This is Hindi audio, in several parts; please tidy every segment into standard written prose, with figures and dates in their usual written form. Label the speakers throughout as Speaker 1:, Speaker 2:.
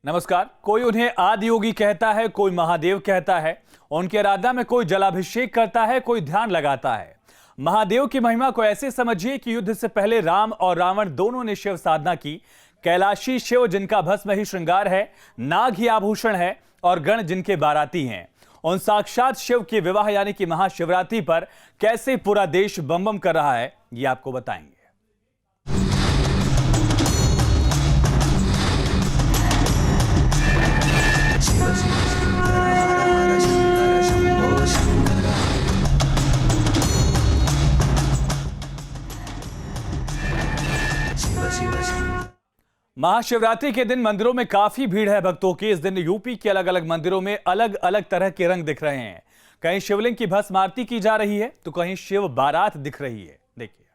Speaker 1: नमस्कार। कोई उन्हें आदि योगी कहता है, कोई महादेव कहता है। उनके आराधना में कोई जलाभिषेक करता है, कोई ध्यान लगाता है। महादेव की महिमा को ऐसे समझिए कि युद्ध से पहले राम और रावण दोनों ने शिव साधना की। कैलाशी शिव जिनका भस्म ही श्रृंगार है, नाग ही आभूषण है और गण जिनके बाराती हैं। उन साक्षात शिव के विवाह यानी कि महाशिवरात्रि पर कैसे पूरा देश बम बम कर रहा है, ये आपको बताएंगे। महाशिवरात्रि के दिन मंदिरों में काफी भीड़ है भक्तों की। इस दिन यूपी के अलग अलग मंदिरों में अलग अलग तरह के रंग दिख रहे हैं। कहीं शिवलिंग की भस्म आरती की जा रही है तो कहीं शिव बारात दिख रही है। देखिए,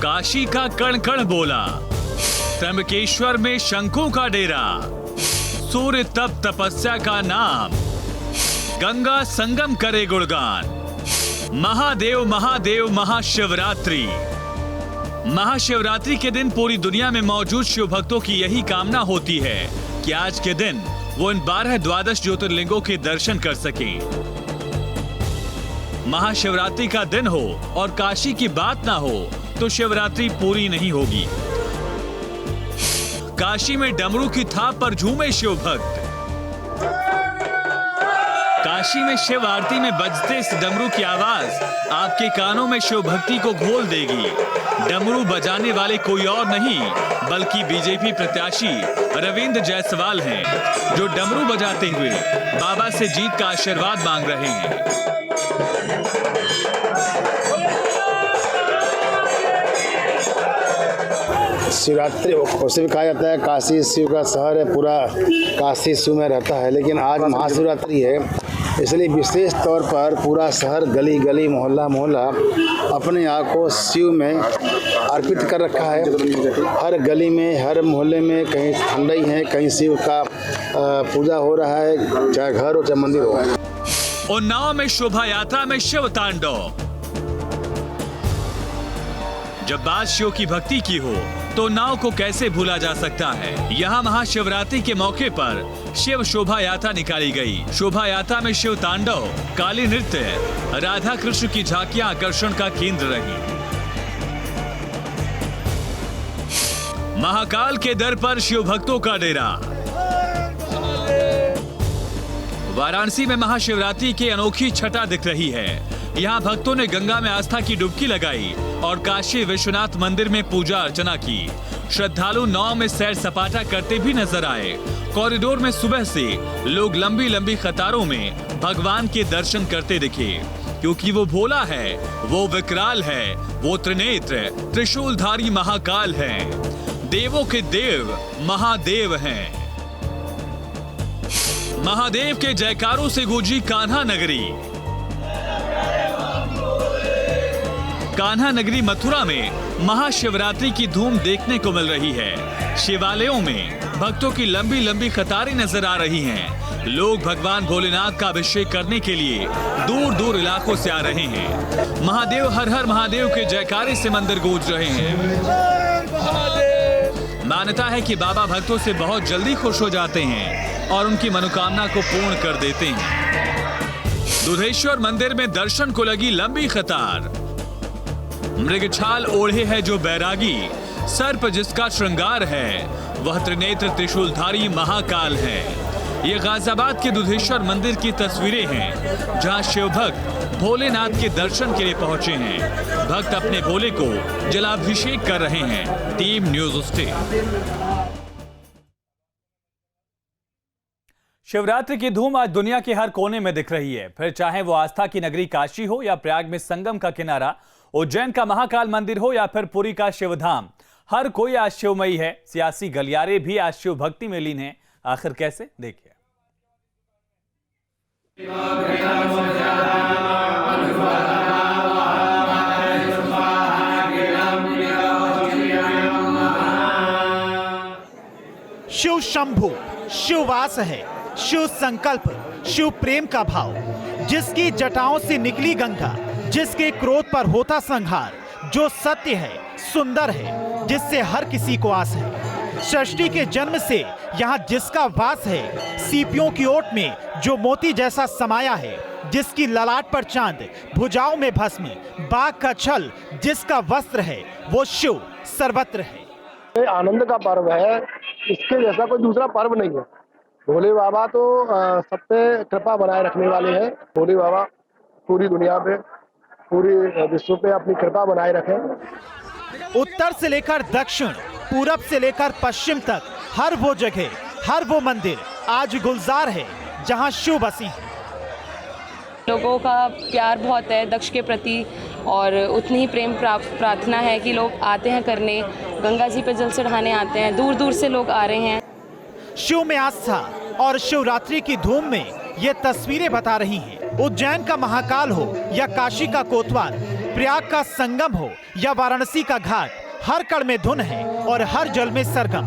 Speaker 1: काशी का कण कण बोला, त्र्यंबकेश्वर में शंखों का डेरा, सूर्य तप तपस्या का नाम, गंगा संगम करे गुणगान। महादेव महादेव महाशिवरात्रि। महाशिवरात्रि के दिन पूरी दुनिया में मौजूद शिव भक्तों की यही कामना होती है कि आज के दिन वो इन 12 द्वादश ज्योतिर्लिंगों के दर्शन कर सकें। महाशिवरात्रि का दिन हो और काशी की बात ना हो तो शिवरात्रि पूरी नहीं होगी। काशी में डमरू की थाप पर झूमे शिव भक्त। काशी में शिव आरती में बजते इस डमरू की आवाज आपके कानों में शिव भक्ति को घोल देगी। डमरू बजाने वाले कोई और नहीं बल्कि बीजेपी प्रत्याशी रविंद्र जायसवाल हैं, जो डमरू बजाते हुए बाबा से जीत का आशीर्वाद मांग रहे हैं।
Speaker 2: शिवरात्रि उसे भी कहा जाता है काशी शिव का शहर है, पूरा काशी शिव में रहता है। लेकिन आज महाशिवरात्रि है, इसलिए विशेष तौर पर पूरा शहर गली गली मोहल्ला मोहल्ला अपने आप को शिव में अर्पित कर रखा है। हर गली में हर मोहल्ले में कहीं ठंडाई है, कहीं शिव का पूजा हो रहा है, चाहे घर हो चाहे मंदिर हो।
Speaker 1: उन्नाव में शोभा यात्रा में शिव तांडव। जब बात शिव की भक्ति की हो तो नाव को कैसे भूला जा सकता है। यहाँ महाशिवरात्रि के मौके पर शिव शोभा यात्रा निकाली गई। शोभा यात्रा में शिव तांडव, काली नृत्य, राधा कृष्ण की झांकियां आकर्षण का केंद्र रही। महाकाल के दर पर शिव भक्तों का डेरा। वाराणसी में महाशिवरात्रि की अनोखी छटा दिख रही है। यहाँ भक्तों ने गंगा में आस्था की डुबकी लगाई और काशी विश्वनाथ मंदिर में पूजा अर्चना की। श्रद्धालु नाव में सैर सपाटा करते भी नजर आए। कॉरिडोर में सुबह से लोग लंबी लंबी कतारों में भगवान के दर्शन करते दिखे, क्योंकि वो भोला है, वो विकराल है, वो त्रिनेत्र त्रिशूलधारी महाकाल है, देवों के देव महादेव हैं। महादेव के जयकारों से गूंजी कान्हा नगरी। कान्हा नगरी मथुरा में महाशिवरात्रि की धूम देखने को मिल रही है। शिवालयों में भक्तों की लंबी लंबी कतारें नजर आ रही हैं। लोग भगवान भोलेनाथ का अभिषेक करने के लिए दूर दूर इलाकों से आ रहे हैं। महादेव हर हर महादेव के जयकारे से मंदिर गूंज रहे हैं। मान्यता है कि बाबा भक्तों से बहुत जल्दी खुश हो जाते हैं और उनकी मनोकामना को पूर्ण कर देते हैं। दुधेश्वर मंदिर में दर्शन को लगी लंबी कतार। मृगछाल ओढ़े है जो बैरागी, सर्प जिसका श्रृंगार है, वह त्रिनेत्र त्रिशूलधारी महाकाल है। ये गाजियाबाद के दुधेश्वर मंदिर की तस्वीरें हैं, जहां शिव भक्त भोलेनाथ के दर्शन के लिए पहुंचे हैं। भक्त अपने भोले को जलाभिषेक कर रहे हैं। Team News state. शिवरात्रि की धूम आज दुनिया के हर कोने में दिख रही है। फिर चाहे वो आस्था की नगरी काशी हो या प्रयाग में संगम का किनारा, उज्जैन का महाकाल मंदिर हो या फिर पुरी का शिवधाम, हर कोई आज शिवमयी है। सियासी गलियारे भी आज शिव भक्ति में लीन हैं। आखिर कैसे, देखिए।
Speaker 3: शिव शंभु, शिववास है, शिव संकल्प, शिव प्रेम का भाव। जिसकी जटाओं से निकली गंगा, जिसके क्रोध पर होता संहार, जो सत्य है, सुंदर है, जिससे हर किसी को आस है। सृष्टि के जन्म से यहाँ जिसका वास है, सीपियों की ओट में जो मोती जैसा समाया है, जिसकी ललाट पर चांद, भुजाओं में भस्म, बाघ का छल जिसका वस्त्र है, वो शिव सर्वत्र है।
Speaker 4: ये आनंद का पर्व है, इसके जैसा कोई दूसरा पर्व नहीं है। भोले बाबा तो सब पे कृपा बनाए रखने वाले हैं। भोले बाबा पूरी दुनिया पे, पूरी विश्व पे अपनी कृपा बनाए रखें।
Speaker 3: उत्तर से लेकर दक्षिण, पूरब से लेकर पश्चिम तक हर वो जगह, हर वो मंदिर आज गुलजार है जहां शिव बसी हैं।
Speaker 5: लोगों का प्यार बहुत है दक्ष के प्रति और उतनी ही प्रेम प्रार्थना है कि लोग आते हैं करने, गंगा जी पे जल चढ़ाने आते हैं, दूर दूर से लोग आ रहे हैं।
Speaker 3: शिव में आस्था और शिवरात्रि की धूम में ये तस्वीरें बता रही हैं। उज्जैन का महाकाल हो या काशी का कोतवाल, प्रयाग का संगम हो या वाराणसी का घाट, हर कण में धुन है और हर जल में सरगम।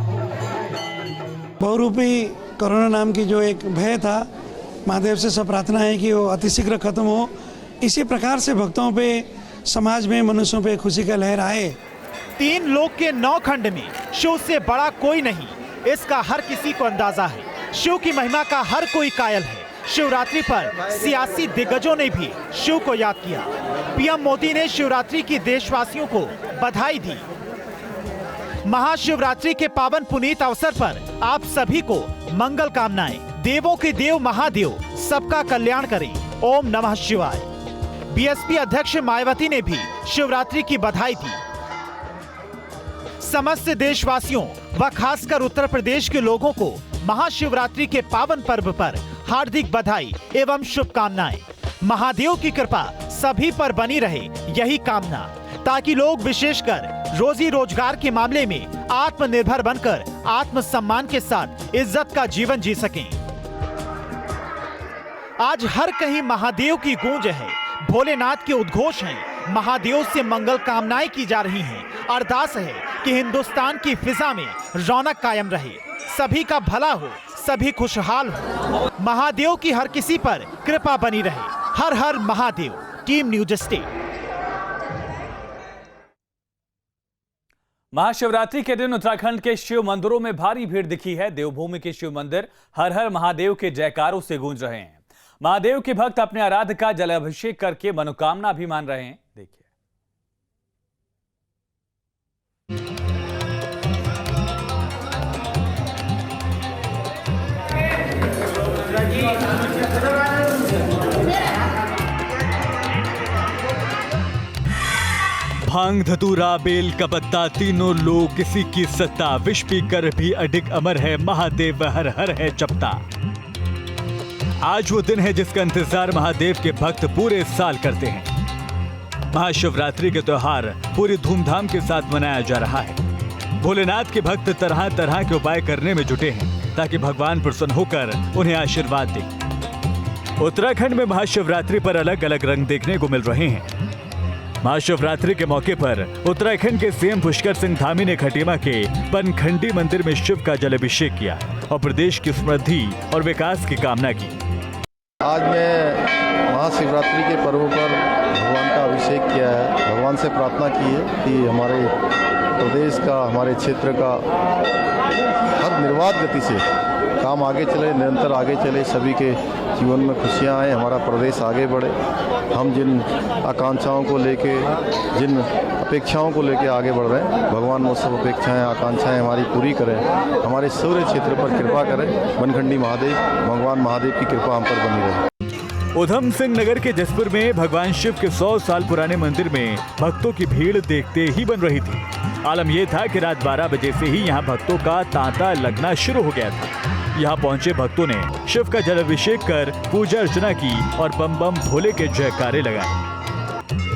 Speaker 6: बहुरूपी कोरोना नाम की जो एक भय था, महादेव से सब प्रार्थना है कि वो अतिशीघ्र खत्म हो। इसी प्रकार से भक्तों पे, समाज में, मनुष्यों पे खुशी का लहर आए।
Speaker 3: 3 लोक के 9 खंड में शिव से बड़ा कोई नहीं, इसका हर किसी को अंदाजा है। शिव की महिमा का हर कोई कायल है। शिवरात्रि पर सियासी दिग्गजों ने भी शिव को याद किया। पीएम मोदी ने शिवरात्रि की देशवासियों को बधाई दी। महाशिवरात्रि के पावन पुनीत अवसर पर आप सभी को मंगल कामनाएं। देवों के देव महादेव सबका कल्याण करें। ओम नमः शिवाय। बीएसपी अध्यक्ष मायावती ने भी शिवरात्रि की बधाई दी। समस्त देशवासियों व खासकर उत्तर प्रदेश के लोगों को महाशिवरात्रि के पावन पर्व पर हार्दिक बधाई एवं शुभकामनाएं। महादेव की कृपा सभी पर बनी रहे, यही कामना, ताकि लोग विशेषकर रोजी रोजगार के मामले में आत्मनिर्भर बनकर आत्मसम्मान के साथ इज्जत का जीवन जी सकें। आज हर कहीं महादेव की गूंज है, भोलेनाथ के उद्घोष हैं, महादेव से मंगल कामनाएं की जा रही हैं। अरदास है कि हिंदुस्तान की फिजा में रौनक कायम रहे, सभी का भला हो, सभी खुशहाल हो, महादेव की हर किसी पर कृपा बनी रहे। Har Har Mahadev. Team News State.
Speaker 1: Mahashivratri के दिन उत्तराखंड के शिव मंदिरों में भारी भीड़ दिखी है। देवभूमि के शिव मंदिर हर हर महादेव के जयकारों से गूंज रहे हैं। महादेव के भक्त अपने आराध्य का जलाभिषेक करके मनोकामना भी मान रहे हैं। देखिए। भांग, धतूरा, बेल का पत्ता, तीनों लोग किसी की सत्ता, विष पीकर भी अडिग अमर है, महादेव हर हर है जपता। आज वो दिन है जिसका इंतजार महादेव के भक्त पूरे साल करते हैं। महाशिवरात्रि के त्योहार पूरी धूमधाम के साथ मनाया जा रहा है। भोलेनाथ के भक्त तरह तरह के उपाय करने में जुटे हैं ताकि भगवान प्रसन्न होकर उन्हें आशीर्वाद दें। उत्तराखंड में महाशिवरात्रि पर अलग अलग रंग देखने को मिल रहे हैं। महाशिवरात्रि के मौके पर उत्तराखंड के सीएम पुष्कर सिंह धामी ने खटीमा के बनखंडी मंदिर में शिव का जलाभिषेक किया और प्रदेश की समृद्धि और विकास की कामना की।
Speaker 7: आज मैं महाशिवरात्रि के पर्व पर भगवान का अभिषेक किया है। भगवान से प्रार्थना की है कि हमारे प्रदेश का, हमारे क्षेत्र का हर निर्बाध गति से काम आगे चले, निरंतर आगे चले, सभी के जीवन में खुशियाँ आए, हमारा प्रदेश आगे बढ़े। हम जिन आकांक्षाओं को लेके, जिन अपेक्षाओं को लेके आगे बढ़ रहे हैं, भगवान वो सब अपेक्षाएं, आकांक्षाएं हमारी पूरी करें, हमारे सूर्य क्षेत्र पर कृपा करें। बनखंडी महादेव, भगवान महादेव की कृपा हम पर बनी रहे।
Speaker 1: उधम सिंह नगर के जसपुर में भगवान शिव के 100 साल पुराने मंदिर में भक्तों की भीड़ देखते ही बन रही थी। आलम यह था कि रात 12 बजे से ही यहाँ भक्तों का तांता लगना शुरू हो गया था। यहाँ पहुंचे भक्तों ने शिव का जलाभिषेक कर पूजा अर्चना की और बम बम भोले के जयकारे लगाए।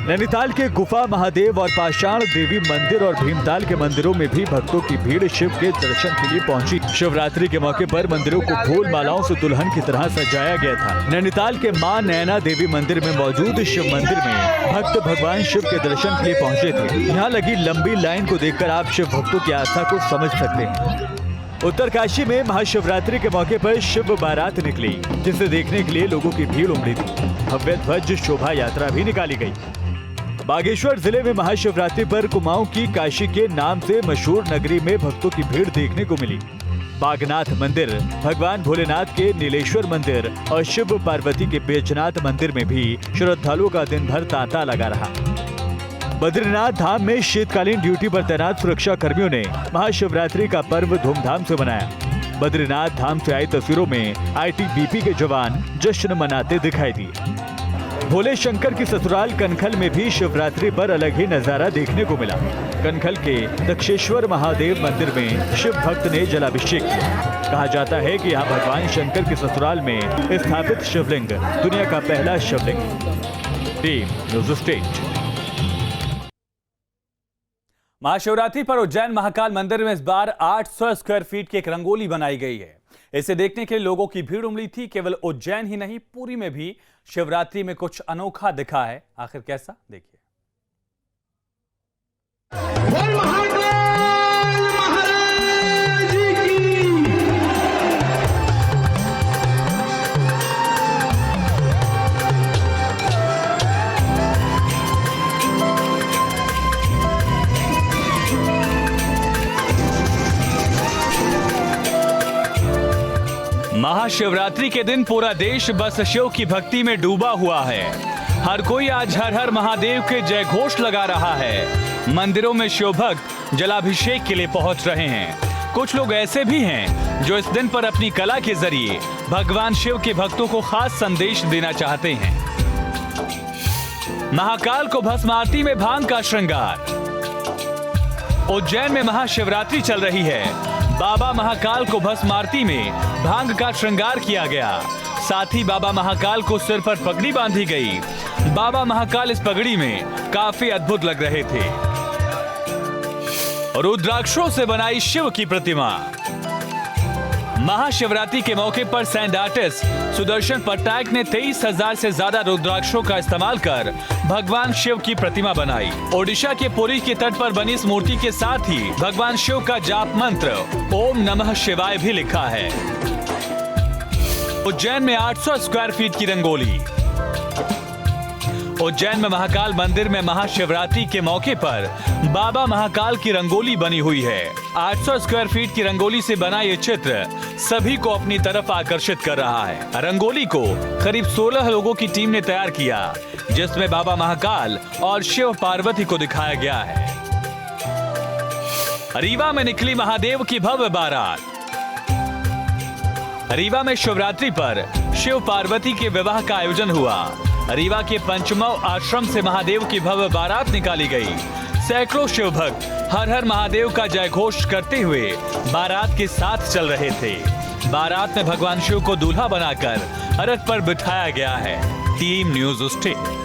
Speaker 1: नैनीताल के गुफा महादेव और पाषाण देवी मंदिर और भीमताल के मंदिरों में भी भक्तों की भीड़ शिव के दर्शन के लिए पहुंची। शिवरात्रि के मौके पर मंदिरों को फूल मालाओं से दुल्हन की तरह सजाया गया था। नैनीताल के मां नैना देवी मंदिर में मौजूद शिव मंदिर में भक्त भगवान शिव के दर्शन के लिए पहुंचे थे। यहाँ लगी लंबी लाइन को देखकर आप शिव भक्तों की आस्था को समझ सकते हैं। उत्तरकाशी में महाशिवरात्रि के मौके पर शिव बारात निकली, जिसे देखने के लिए लोगों की भीड़ उमड़ी थी। भव्य ध्वज शोभा यात्रा भी निकाली गई।
Speaker 8: बागेश्वर जिले में महाशिवरात्रि पर कुमाऊं की काशी के नाम से मशहूर नगरी में भक्तों की भीड़ देखने को मिली। बागनाथ मंदिर, भगवान भोलेनाथ के नीलेश्वर मंदिर और शिव पार्वती के बैजनाथ मंदिर में भी श्रद्धालुओं का दिन भर तांता लगा रहा। बद्रीनाथ धाम में शीतकालीन ड्यूटी पर तैनात सुरक्षा कर्मियों ने महाशिवरात्रि का पर्व धूमधाम से मनाया। बद्रीनाथ धाम से आई तस्वीरों में आईटीबीपी के जवान जश्न मनाते दिखाई दिए। भोले शंकर की ससुराल कनखल में भी शिवरात्रि पर अलग ही नजारा देखने को मिला। कनखल के दक्षेश्वर महादेव मंदिर में शिव भक्त ने जलाभिषेक किया। कहा जाता है कि यहाँ भगवान शंकर की ससुराल में स्थापित शिवलिंग दुनिया का पहला Shivling. Team News State.
Speaker 1: Mahashivratri पर उज्जैन महाकाल मंदिर में इस बार 800 स्क्वायर फीट की एक रंगोली बनाई गई है। इसे देखने के लिए लोगों की भीड़ उमड़ी थी। केवल उज्जैन ही नहीं, पुरी में भी शिवरात्रि में कुछ अनोखा दिखा है। आखिर कैसा, देखिए। महाशिवरात्रि के दिन पूरा देश बस शिव की भक्ति में डूबा हुआ है। हर कोई आज हर हर महादेव के जय घोष लगा रहा है। मंदिरों में शिव भक्त जलाभिषेक के लिए पहुंच रहे हैं। कुछ लोग ऐसे भी हैं जो इस दिन पर अपनी कला के जरिए भगवान शिव के भक्तों को खास संदेश देना चाहते हैं। महाकाल को भस्म आरती में भांग का श्रृंगार। उज्जैन में महाशिवरात्रि चल रही है। बाबा महाकाल को भस्म आरती में भांग का श्रृंगार किया गया। साथ ही बाबा महाकाल को सिर पर पगड़ी बांधी गई। बाबा महाकाल इस पगड़ी में काफी अद्भुत लग रहे थे। रुद्राक्षों से बनाई शिव की प्रतिमा। महाशिवरात्रि के मौके पर सैंड आर्टिस्ट सुदर्शन पटनायक ने 23,000 से ज्यादा रुद्राक्षों का इस्तेमाल कर भगवान शिव की प्रतिमा बनाई। ओडिशा के पुरी के तट पर बनी इस मूर्ति के साथ ही भगवान शिव का जाप मंत्र ओम नमः शिवाय भी लिखा है। उज्जैन में 800 स्क्वायर फीट की रंगोली। उज्जैन में महाकाल मंदिर में महाशिवरात्रि के मौके पर बाबा महाकाल की रंगोली बनी हुई है। 800 स्क्वायर फीट की रंगोली से बना ये चित्र सभी को अपनी तरफ आकर्षित कर रहा है। रंगोली को करीब 16 लोगों की टीम ने तैयार किया, जिसमें बाबा महाकाल और शिव पार्वती को दिखाया गया है। रीवा में निकली महादेव की भव्य बारात। रीवा में शिवरात्रि पर शिव पार्वती के विवाह का आयोजन हुआ। रीवा के पंचमव आश्रम से महादेव की भव्य बारात निकाली गई। सैकड़ों शिव भक्त हर हर महादेव का जय घोष करते हुए बारात के साथ चल रहे थे। बारात में भगवान शिव को दूल्हा बनाकर रथ पर बिठाया गया है। Team News state.